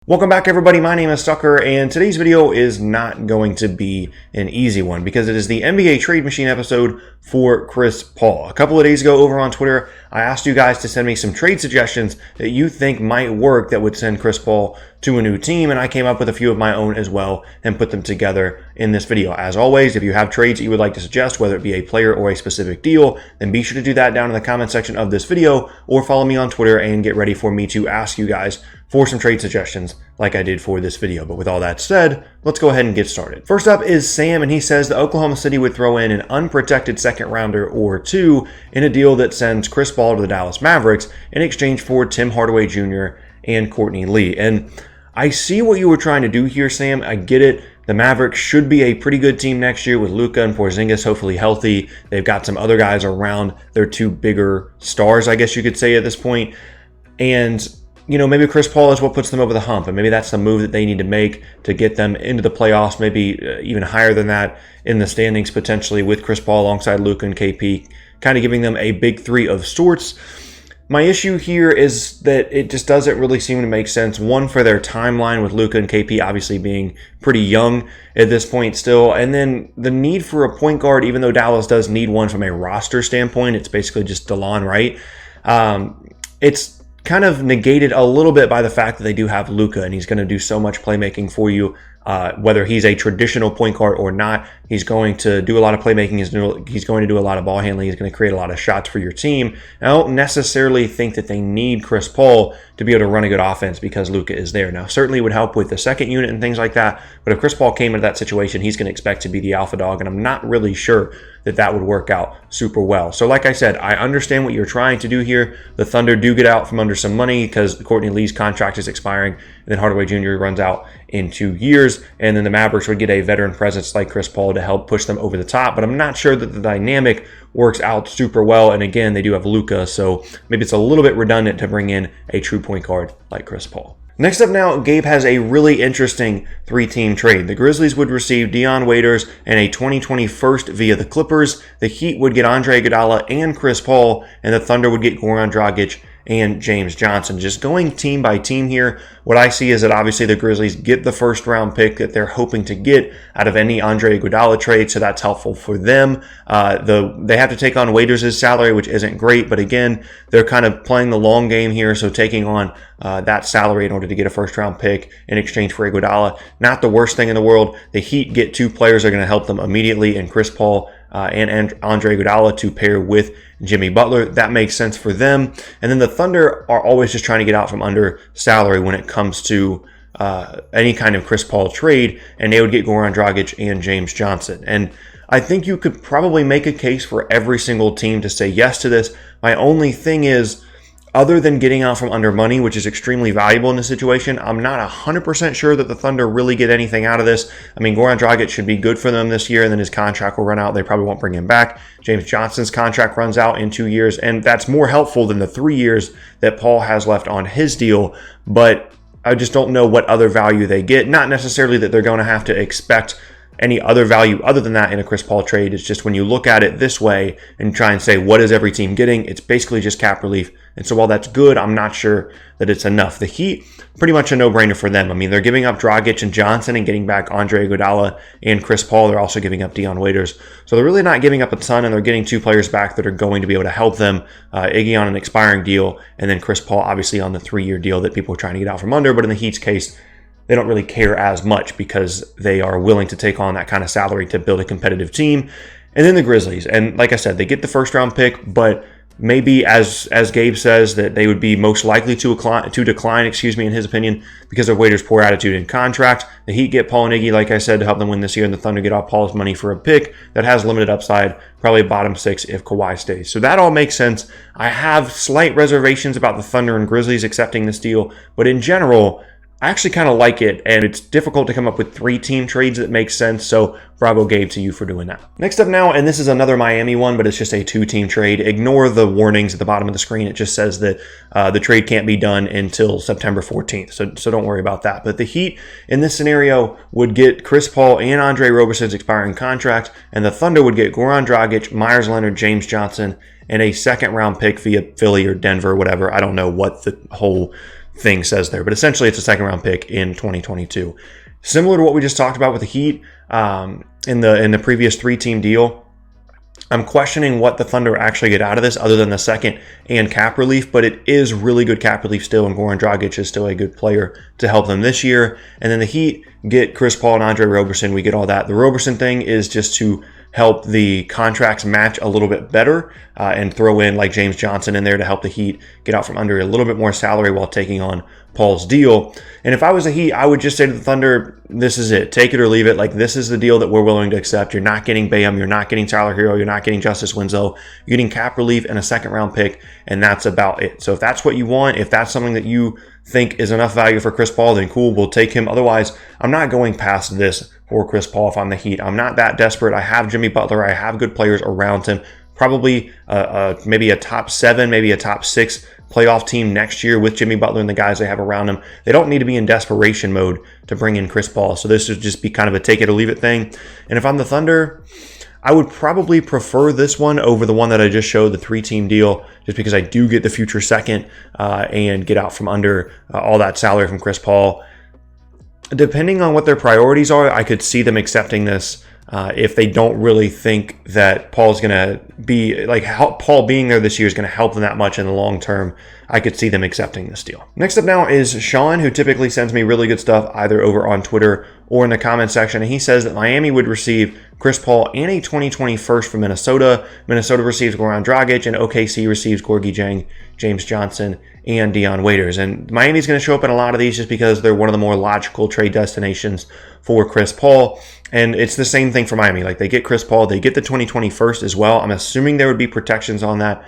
Welcome back, everybody. My name is Tucker, and today's video is not going to be an easy one because it is the NBA Trade Machine episode for Chris Paul. A couple of days ago over on Twitter, I asked you guys to send me some trade suggestions that you think might work that would send Chris Paul to a new team, and I came up with a few of my own as well and put them together in this video. As always, if you have trades that you would like to suggest, whether it be a player or a specific deal, then be sure to do that down in the comment section of this video or follow me on Twitter and get ready for me to ask you guys for some trade suggestions like I did for this video. But with all that said, let's go ahead and get started. First up is Sam, and he says that Oklahoma City would throw in an unprotected second rounder or two in a deal that sends Chris Paul to the Dallas Mavericks in exchange for Tim Hardaway Jr. and Courtney Lee. And I see what you were trying to do here, Sam. I get it. The Mavericks should be a pretty good team next year with Luka and Porzingis hopefully healthy. They've got some other guys around their two bigger stars, I guess you could say at this point. And you know, maybe Chris Paul is what puts them over the hump, and maybe that's the move that they need to make to get them into the playoffs, maybe even higher than that in the standings potentially with Chris Paul alongside Luka and KP, kind of giving them a big three of sorts. My issue here is that it just doesn't really seem to make sense. One, for their timeline with Luka and KP obviously being pretty young at this point still, and then the need for a point guard, even though Dallas does need one from a roster standpoint, it's basically just DeLon Wright. It's kind of negated a little bit by the fact that they do have Luka, and he's going to do so much playmaking for you. Whether he's a traditional point guard or not, he's going to do a lot of playmaking. He's going to do a lot of ball handling. He's going to create a lot of shots for your team. I don't necessarily think that they need Chris Paul to be able to run a good offense because Luka is there. Now, certainly would help with the second unit and things like that, but if Chris Paul came into that situation, he's going to expect to be the alpha dog, and I'm not really sure that that would work out super well. So like I said, I understand what you're trying to do here. The Thunder do get out from under some money because Courtney Lee's contract is expiring, and then Hardaway Jr. runs out in 2 years, and then the Mavericks would get a veteran presence like Chris Paul to help push them over the top, but I'm not sure that the dynamic works out super well, and again, they do have Luka, so maybe it's a little bit redundant to bring in a true point guard like Chris Paul. Next up now, Gabe has a really interesting three-team trade. The Grizzlies would receive Dion Waiters and a 2020 first via the Clippers. The Heat would get Andre Iguodala and Chris Paul, and the Thunder would get Goran Dragic and James Johnson. Just going team by team here, what I see is that obviously the Grizzlies get the first round pick that they're hoping to get out of any Andre Iguodala trade, so that's helpful for them. They have to take on Waiters' salary, which isn't great, but again, they're kind of playing the long game here, so taking on that salary in order to get a first round pick in exchange for Iguodala, not the worst thing in the world. The Heat get two players that are going to help them immediately in Chris Paul and Andre Iguodala to pair with Jimmy Butler. That makes sense for them. And then the Thunder are always just trying to get out from under salary when it comes to any kind of Chris Paul trade, and they would get Goran Dragic and James Johnson. And I think you could probably make a case for every single team to say yes to this. My only thing is, other than getting out from under money, which is extremely valuable in this situation, I'm not 100% sure that the Thunder really get anything out of this. I mean, Goran Dragic should be good for them this year, and then his contract will run out. They probably won't bring him back. James Johnson's contract runs out in 2 years, and that's more helpful than the 3 years that Paul has left on his deal. But I just don't know what other value they get. Not necessarily that they're going to have to expect any other value other than that in a Chris Paul trade. It's just when you look at it this way and try and say, what is every team getting? It's basically just cap relief. And so while that's good, I'm not sure that it's enough. The Heat, pretty much a no-brainer for them. I mean, they're giving up Dragic and Johnson and getting back Andre Iguodala and Chris Paul. They're also giving up Dion Waiters. So they're really not giving up a ton, and they're getting two players back that are going to be able to help them. Iggy on an expiring deal, and then Chris Paul obviously on the 3-year deal that people are trying to get out from under. But in the Heat's case, they don't really care as much because they are willing to take on that kind of salary to build a competitive team. And then the Grizzlies, and like I said, they get the first round pick, but maybe as Gabe says, that they would be most likely to decline, in his opinion, because of Waiters' poor attitude and contract. The Heat get Paul and Iggy, like I said, to help them win this year, and the Thunder get off Paul's money for a pick that has limited upside, probably bottom 6 if Kawhi stays. So that all makes sense. I have slight reservations about the Thunder and Grizzlies accepting this deal, but in general, I actually kind of like it, and it's difficult to come up with 3-team trades that make sense, so bravo, Gabe, to you for doing that. Next up now, and this is another Miami one, but it's just a 2-team trade. Ignore the warnings at the bottom of the screen. It just says that the trade can't be done until September 14th, so don't worry about that. But the Heat, in this scenario, would get Chris Paul and Andre Roberson's expiring contract, and the Thunder would get Goran Dragic, Myers Leonard, James Johnson, and a second-round pick via Philly or Denver, whatever. I don't know what the whole thing says there. But essentially, it's a second-round pick in 2022. Similar to what we just talked about with the Heat in the previous 3-team deal. I'm questioning what the Thunder actually get out of this other than the second and cap relief, but it is really good cap relief still, and Goran Dragic is still a good player to help them this year. And then the Heat get Chris Paul and Andre Roberson. We get all that. The Roberson thing is just to help the contracts match a little bit better and throw in like James Johnson in there to help the Heat get out from under a little bit more salary while taking on Paul's deal. And if I was the Heat, I would just say to the Thunder, this is it. Take it or leave it. Like, this is the deal that we're willing to accept. You're not getting Bam. You're not getting Tyler Hero. You're not getting Justice Winslow. You're getting cap relief and a second-round pick, and that's about it. So if that's what you want, if that's something that you think is enough value for Chris Paul, then cool, we'll take him. Otherwise, I'm not going past this for Chris Paul if I'm the Heat. I'm not that desperate. I have Jimmy Butler. I have good players around him. Probably maybe a top 7, maybe a top 6 playoff team next year with Jimmy Butler and the guys they have around him. They don't need to be in desperation mode to bring in Chris Paul. So this would just be kind of a take it or leave it thing. And if I'm the Thunder, I would probably prefer this one over the one that I just showed, the 3-team deal, just because I do get the future second and get out from under all that salary from Chris Paul. Depending on what their priorities are, I could see them accepting this if they don't really think that Paul's going to be, like, Paul being there this year is going to help them that much in the long term. I could see them accepting this deal. Next up now is Sean, who typically sends me really good stuff either over on Twitter or in the comment section. And he says that Miami would receive Chris Paul and a 2020 first from Minnesota. Minnesota receives Goran Dragic, and OKC receives Gorgui Dieng, James Johnson, and Dion Waiters. And Miami's going to show up in a lot of these just because they're one of the more logical trade destinations for Chris Paul. And it's the same thing for Miami. Like, they get Chris Paul, they get the 2020 first as well. I'm assuming there would be protections on that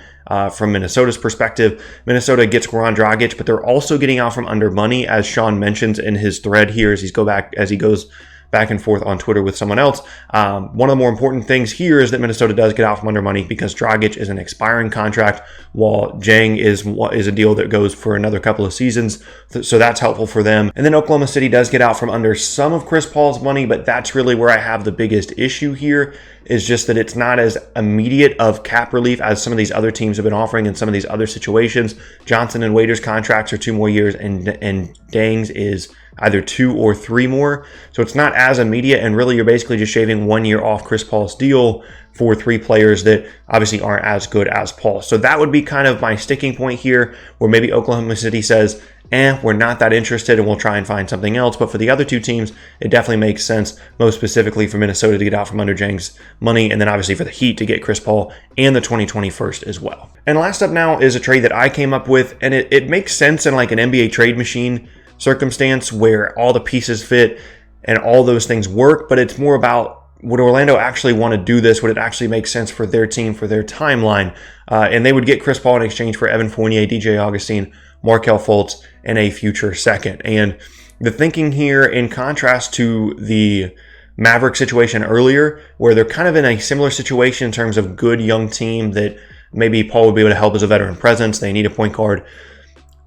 from Minnesota's perspective. Minnesota gets Goran Dragic, but they're also getting out from under money, as Sean mentions in his thread here as he goes back and forth on Twitter with someone else. One of the more important things here is that Minnesota does get out from under money because Dragic is an expiring contract, while Dieng is a deal that goes for another couple of seasons. So that's helpful for them. And then Oklahoma City does get out from under some of Chris Paul's money, but that's really where I have the biggest issue here, is just that it's not as immediate of cap relief as some of these other teams have been offering in some of these other situations. Johnson and Waiters' contracts are 2 more years, and Dieng's is either 2 or 3 more. So it's not as immediate, and really you're basically just shaving 1 year off Chris Paul's deal for 3 players that obviously aren't as good as Paul. So that would be kind of my sticking point here, where maybe Oklahoma City says, we're not that interested and we'll try and find something else. But for the other 2 teams, it definitely makes sense, most specifically for Minnesota to get out from under Dieng's money, and then obviously for the Heat to get Chris Paul and the 2020 first as well. And last up now is a trade that I came up with, and it makes sense in like an NBA trade machine circumstance where all the pieces fit and all those things work, but it's more about, would Orlando actually want to do this? Would it actually make sense for their team, for their timeline? And they would get Chris Paul in exchange for Evan Fournier, DJ Augustine, Markelle Fultz, and a future second. And the thinking here, in contrast to the Mavericks situation earlier, where they're kind of in a similar situation in terms of good young team that maybe Paul would be able to help as a veteran presence. They need a point guard.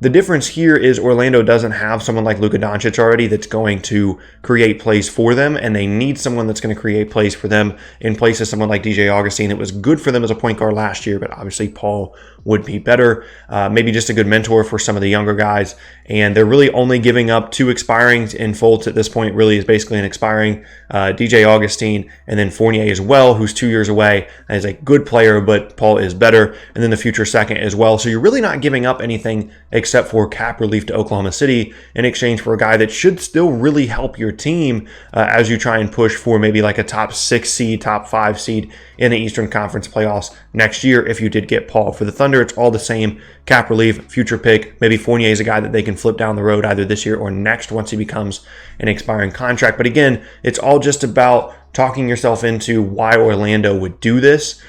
The difference here is Orlando doesn't have someone like Luka Doncic already that's going to create plays for them, and they need someone that's going to create plays for them in place of someone like DJ Augustine. It was good for them as a point guard last year, but obviously Paul would be better. Maybe just a good mentor for some of the younger guys, and they're really only giving up 2 expirings in Fultz at this point. Really is basically an expiring DJ Augustine, and then Fournier as well, who's 2 years away and is a good player, but Paul is better, and then the future second as well. So you're really not giving up anything except for cap relief to Oklahoma City in exchange for a guy that should still really help your team as you try and push for maybe like a top 6 seed, top 5 seed in the Eastern Conference playoffs next year if you did get Paul. For the Thunder, it's all the same: cap relief, future pick. Maybe Fournier is a guy that they can flip down the road either this year or next once he becomes an expiring contract. But again, it's all just about talking yourself into why Orlando would do this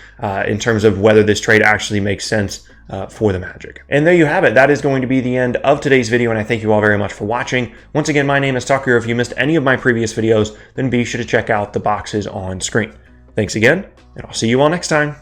in terms of whether this trade actually makes sense for the Magic. And there you have it. That is going to be the end of today's video, and I thank you all very much for watching. Once again, my name is Tucker. If you missed any of my previous videos, then be sure to check out the boxes on screen. Thanks again, and I'll see you all next time.